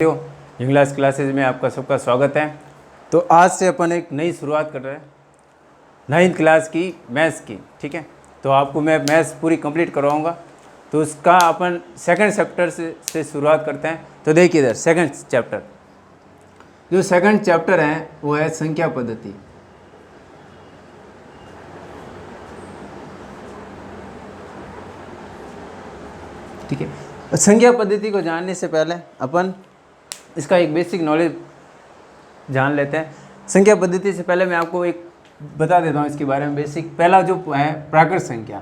English classes में आपका सबका स्वागत है। तो आज से अपन एक नई शुरुआत कर रहे हैं 9th क्लास की मैथ्स की। ठीक है, तो आपको मैं मैथ्स पूरी कंप्लीट करवाऊंगा। तो उसका अपन सेकंड चैप्टर से शुरुआत करते हैं। तो देखिए इधर सेकंड चैप्टर, जो सेकंड चैप्टर है वो है संख्या पद्धति। ठीक है, संख्या पद्धति को जानने से पहले अपन इसका एक बेसिक नॉलेज जान लेते हैं। संख्या पद्धति से पहले मैं आपको एक बता देता हूँ इसके बारे में बेसिक। पहला जो है प्राकृत संख्या।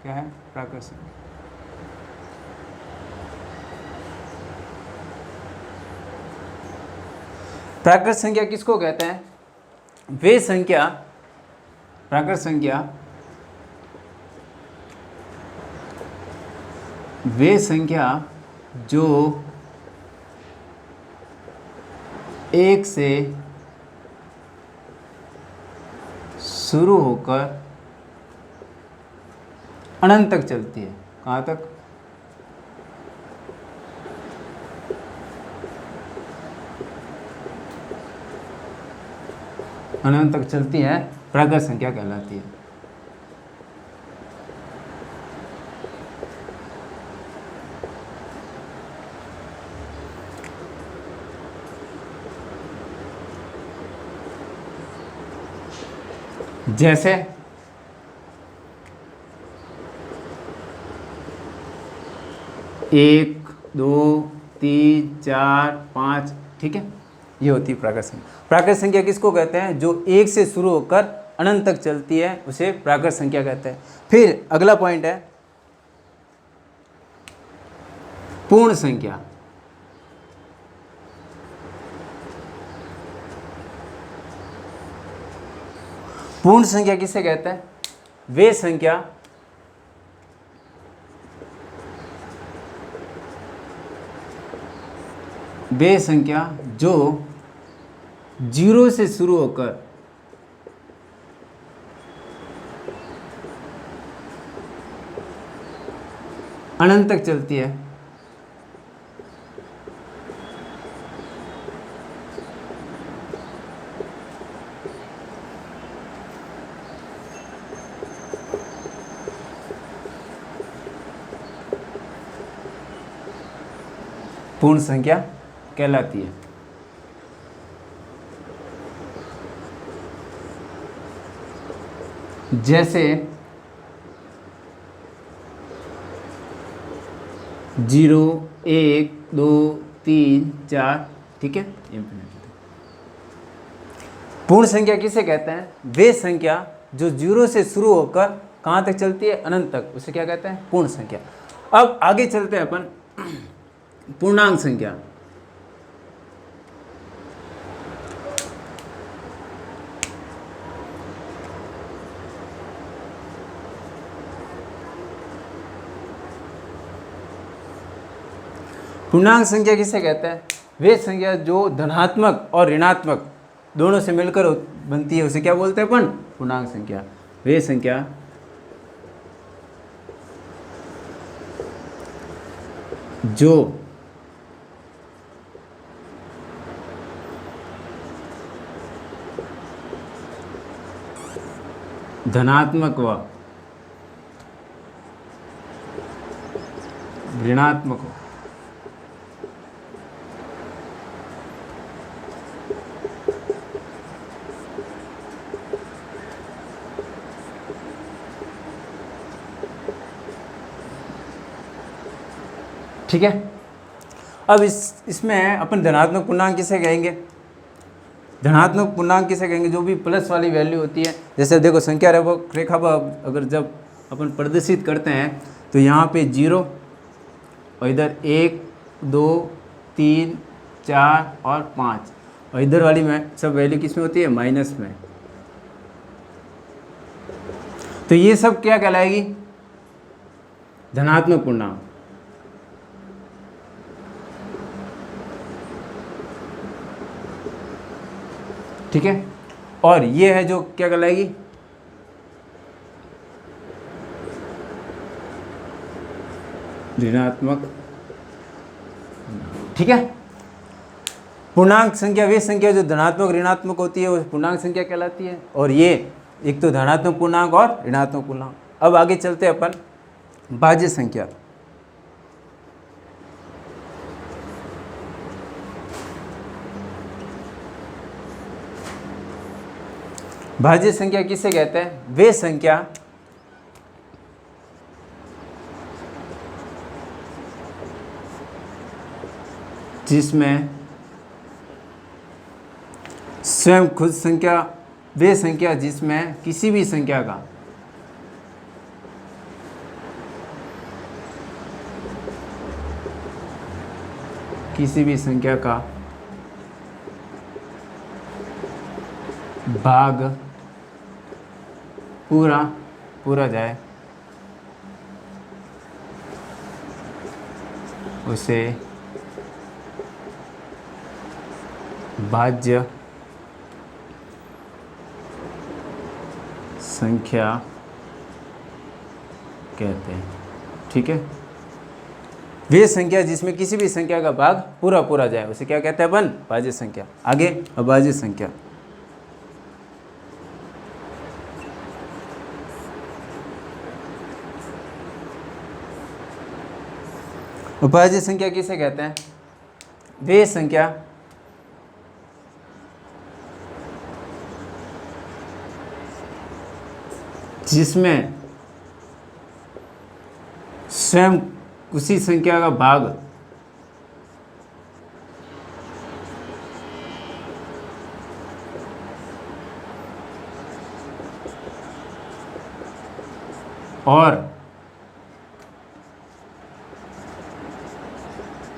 क्या है प्राकृत संख्या? प्राकृत संख्या किसको कहते हैं? वे संख्या, प्राकृत संख्या वे संख्या जो एक से शुरू होकर अनंत तक चलती है। कहाँ तक? अनंत तक चलती है, प्राकृत संख्या कहलाती है। जैसे एक, दो, तीन, चार, पाँच। ठीक है, ये होती है प्राकृत संख्या। प्राकृत संख्या किसको कहते हैं? जो एक से शुरू होकर अनंत तक चलती है उसे प्राकृत संख्या कहते हैं। फिर अगला पॉइंट है पूर्ण संख्या। पूर्ण संख्या किसे कहते हैं? वे संख्या जो जीरो से शुरू होकर अनंत तक चलती है। पूर्ण संख्या कहलाती है। जैसे 0, 1, 2, 3, 4। ठीक है, पूर्ण संख्या किसे कहते हैं? वे संख्या जो जीरो से शुरू होकर कहाँ तक चलती है? अनंत तक, उसे क्या कहते हैं? पूर्ण संख्या। अब आगे चलते हैं अपन पूर्णांक संख्या। पूर्णांक संख्या किसे कहते हैं? वे संख्या जो धनात्मक और ऋणात्मक दोनों से मिलकर बनती है उसे क्या बोलते हैं अपन? पूर्णांक संख्या। वे संख्या जो धनात्मक व ऋणात्मक हो। ठीक है, अब इसमें अपन धनात्मक पूर्णांक किसे कहेंगे? धनात्मक पूर्णांक किसे कहेंगे? जो भी प्लस वाली वैल्यू होती है। जैसे देखो संख्या रेखा पर अगर जब अपन प्रदर्शित करते हैं तो यहाँ पे 0 और इधर 1, 2, 3, 4 और 5, और इधर वाली में सब वैल्यू किस में होती है? माइनस में। तो ये सब क्या कहलाएगी? धनात्मक पूर्णांक। ठीक है, और ये है जो क्या कहलाएगी? ऋणात्मक। ठीक है, पूर्णांक संख्या वे संख्या जो धनात्मक ऋणात्मक होती है वो पूर्णांक संख्या कहलाती है, और ये एक तो धनात्मक पूर्णांक और ऋणात्मक पूर्णांक। अब आगे चलते हैं अपन भाज्य संख्या। भाज्य संख्या किसे कहते हैं? वे संख्या जिसमें स्वयं खुद संख्या, वे संख्या जिसमें किसी भी संख्या का भाग पूरा जाए उसे भाज्य संख्या कहते हैं। ठीक है, वे संख्या जिसमें किसी भी संख्या का भाग पूरा जाए उसे क्या कहते हैं अपन? भाज्य संख्या। आगे अभाज्य संख्या। अभाज्य संख्या किसे कहते हैं? वे संख्या जिसमें स्वयं उसी संख्या का भाग और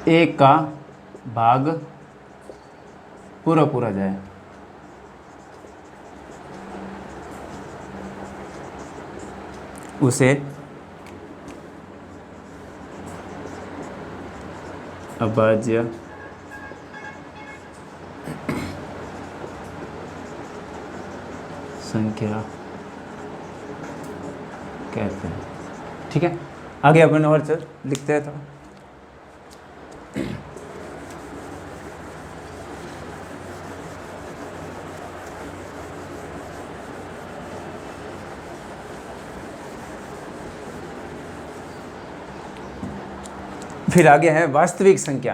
एक का भाग पूरा जाए। उसे अभाज्य संख्या कहते हैं। ठीक है, आगे अपन और चल लिखते हैं। तो फिर आगे है वास्तविक संख्या।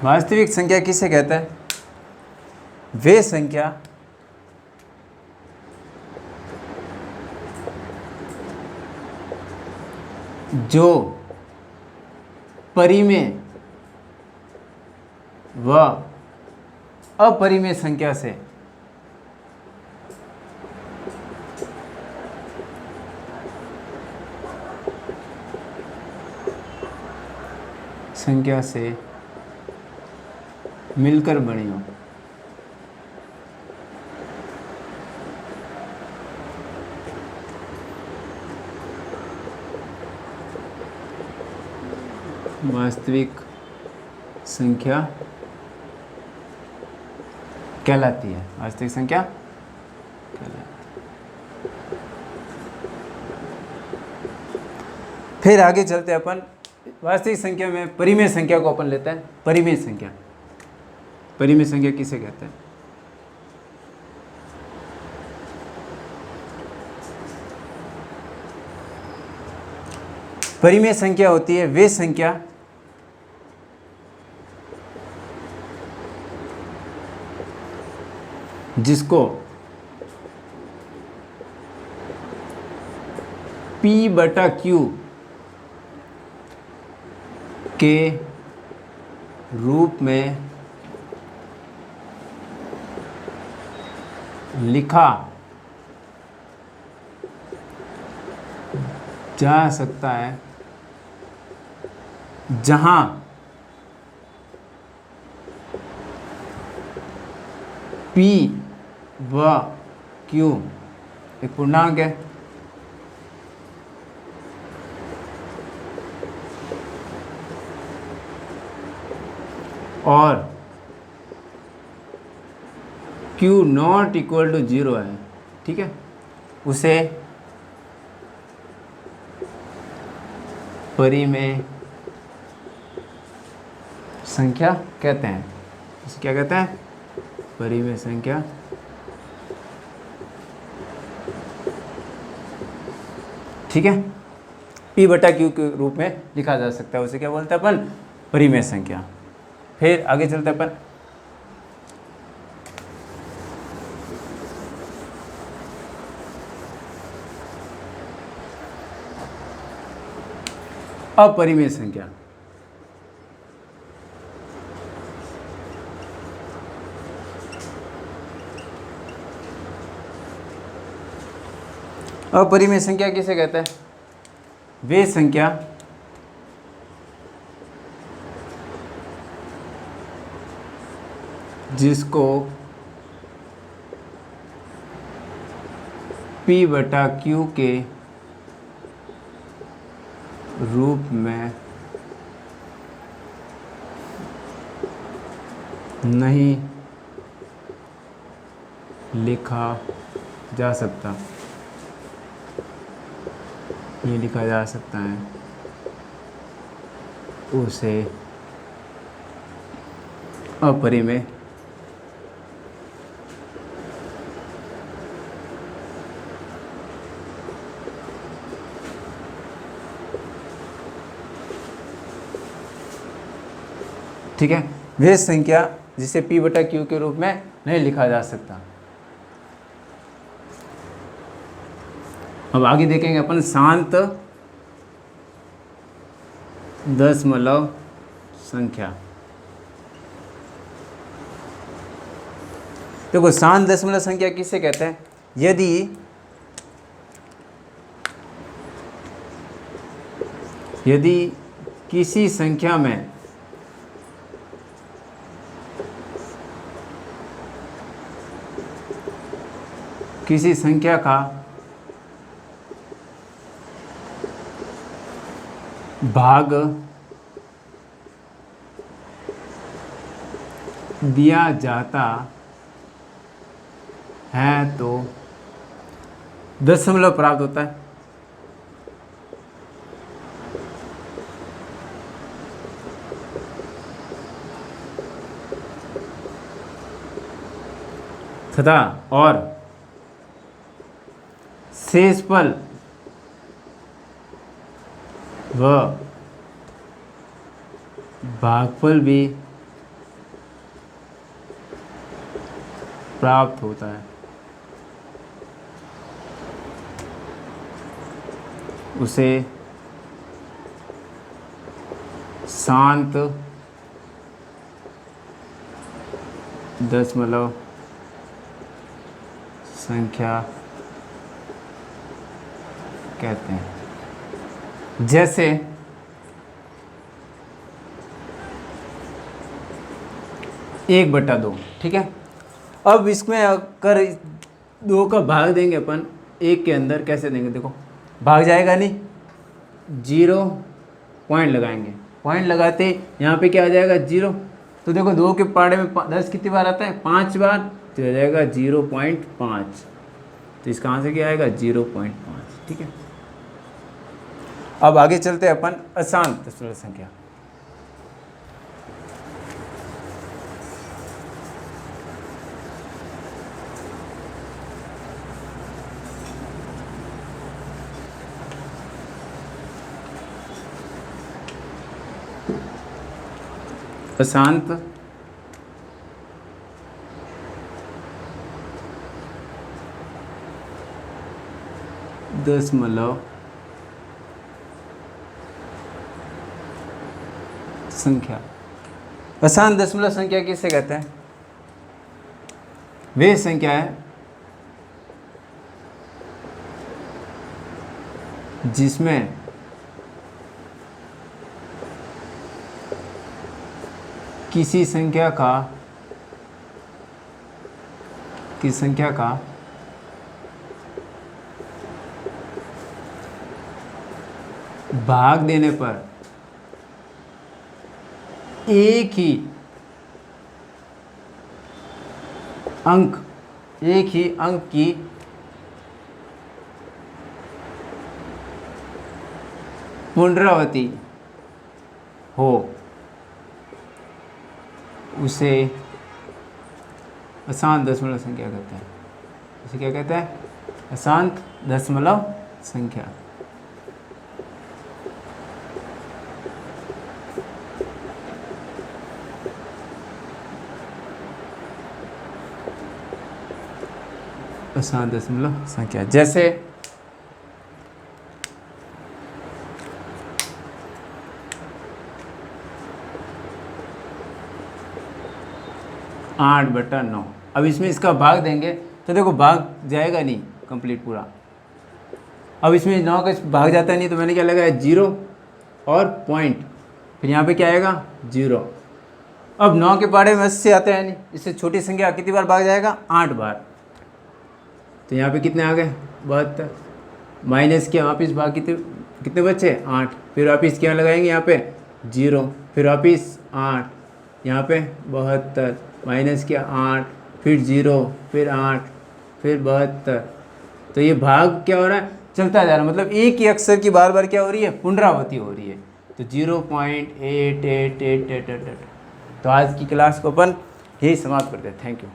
वास्तविक संख्या किसे कहते हैं? वे संख्या जो परिमेय व अपरिमेय संख्या से मिलकर बनी हो। वास्तविक संख्या कहलाती है। वास्तविक संख्या कहलाती है। फिर आगे चलते हैं अपन वास्तविक संख्या में परिमेय संख्या को अपन लेते हैं। परिमेय संख्या किसे कहते हैं? परिमेय संख्या होती है वे संख्या जिसको P/Q के रूप में लिखा जा सकता है, जहां P व Q एक पूर्णांक है और Q नॉट इक्वल टू 0 है। ठीक है, उसे परिमेय संख्या कहते हैं। इसे क्या कहते हैं? परिमेय संख्या। ठीक है, P बटा Q के रूप में लिखा जा सकता है, उसे क्या बोलते हैं अपन? परिमेय संख्या। फिर आगे चलते अपन, अपरिमेय संख्या। अपरिमेय संख्या किसे कहते हैं? वे संख्या जिसको P बटा Q के रूप में नहीं लिखा जा सकता, ये लिखा जा सकता है, उसे अपरिमेय ठीक है, वह संख्या जिसे P बटा Q के रूप में नहीं लिखा जा सकता। अब आगे देखेंगे अपन शांत दशमलव संख्या। देखो, शांत दशमलव संख्या किसे कहते हैं? यदि किसी संख्या में किसी संख्या का भाग दिया जाता है तो दशमलव प्राप्त होता है। तथा और शेषफल व भागफल भी प्राप्त होता है। उसे शांत दशमलव संख्या कहते हैं। जैसे 1/2, ठीक है। अब इसमें अगर 2 का भाग देंगे अपन 1 के अंदर, कैसे देंगे? देखो, भाग जाएगा नहीं, 0 पॉइंट लगाएंगे, पॉइंट लगाते यहाँ पे क्या आ जाएगा? 0। तो देखो 2 के पाड़े में 10 कितनी बार आता है? 5 बार, तो आ जाएगा 0.5। तो इसका आंसर क्या आएगा? 0.5, ठीक है। अब आगे चलते हैं अपन अशांत दशमलव संख्या। अशांत दशमलव संख्या। अशांत दशमलव संख्या किसे कहते हैं? वे संख्या है जिसमें किसी संख्या का भाग देने पर एक ही अंक की पुनरावृत्ति हो उसे अशांत दशमलव संख्या कहते हैं। उसे क्या कहते हैं? अशांत दशमलव संख्या। अशांत दशमलव संख्या जैसे 8/9। अब इसमें इसका भाग देंगे तो देखो भाग जाएगा नहीं कंप्लीट पूरा। अब इसमें 9 का भाग जाता नहीं तो मैंने क्या लगाया 0 और पॉइंट, फिर यहाँ पे क्या आएगा 0। अब 9 के पहाड़े में 80 आते हैं नहीं, इससे छोटी संख्या कितनी बार भाग जाएगा? 8 बार। तो यहाँ पे कितने आ गए? 72। माइनस के वापिस भाग कितने बचे? 8। फिर वापिस क्या लगाएंगे यहाँ पे 0, फिर वापिस 8, यहाँ पे 72, माइनस के 8, फिर 0, फिर 8, फिर 72। तो ये भाग क्या हो रहा है? चलता जा रहा है, मतलब एक ही अक्षर की बार बार क्या हो रही है? पुनरावृत्ति हो रही है। तो 0.8888। तो आज की क्लास को अपन यही समाप्त करते हैं। Thank you.